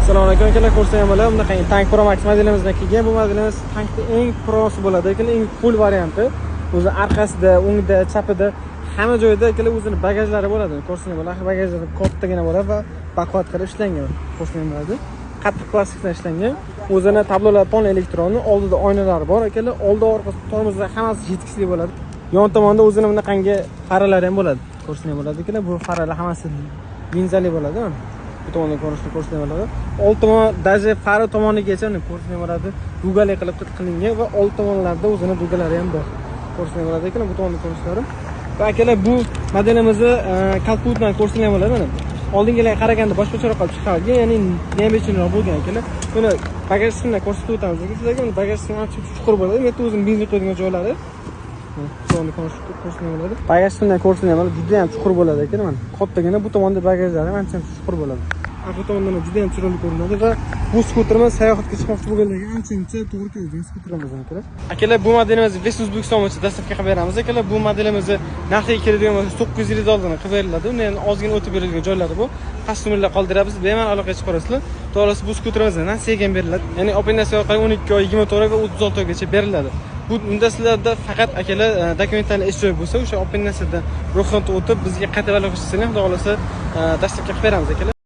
Assalomu alaykum akalar, ko'rsangiz bo'ladi. Bunaqa Tank Pro Max modelimizdan kelgan. Bu modelimiz tankning eng prosi bo'ladi, eng full varianti. O'zi arkasida, o'ngida, chapida hamma joyda akalar o'zining bagajlari bo'ladi. Ko'rsangiz bo'ladi. Bagajlari kattagina bo'ladi va baquvvat qilib ishlangan. Ko'rsangiz bo'ladi. Qattiq plastikdan ishlangan. O'zining tablolari ton elektronni, oldida oynalari bor akalar. Oldi orqasi tormozlar hammasi yetkizli bo'ladi. Yon tomonda o'zining bunaqangi faralari ham bo'ladi. Ko'rsangiz bo'ladi akalar. Bu faralar hammasi linzali bo'ladi. Bu tomondan ko'rishni bo'ladi. Old tomon даже fari tomonigacha ko'rishni bo'ladi. Dugali qilib qilingan va old tomonlarda o'zining dugalari ham bor. Ko'rishni bo'ladi ekan bu tomondan ko'rishlari. Va akalar bu modelimizni kalputdan ko'rishni bo'ladi mana. Oldingilarga qaraganda boshqacharoq qilib chiqargan, ya'ni ne'mechunroq bo'lgan akalar. Buni bagaj qismini ko'rsatib o'tamiz. Sizlarga buni bagaj qismi ancha chuqur bo'ladi. Bu yerda o'zining benzin quyadigan joylari. To'g'ri ko'rishni bo'ladi. Bagaj qismidan ko'rishni bo'ladi. Juda ham chuqur bo'ladi ekan mana. Kattagina bu tomonda bagajlari ancha chuqur bo'ladi. Bu tomondan juda ham chiroyli ko'rinadi va bu skuterimiz sayohatga chiqmoqchi bo'lganlarga ancha to'g'ri kelgan skuterimiz akalar. Akalar bu modelimizni West O'zbekiston bo'yicha dastavka qilib beramiz akalar. Bu modelimizni narxiga keladigan bo'lsa 950 dollardan qilib beriladi. Uni endi ozgina o'tib berilgan joylari bu. Qastumlar qoldiramiz, bemalol aloqaga chiqarasizlar. To'g'risi bu skuterimizni nasiyaga beriladi. Ya'ni operatsiya orqali 12 oy, 24 oy va 36 oygacha beriladi. Bunda sizlarda faqat akalar dokumentalni ish joyi bo'lsa, o'sha operatsiyadan ro'yxatdan o'tib bizga qayta aloqa qilsangiz, xudo xolasa dastavka qilib beramiz akalar.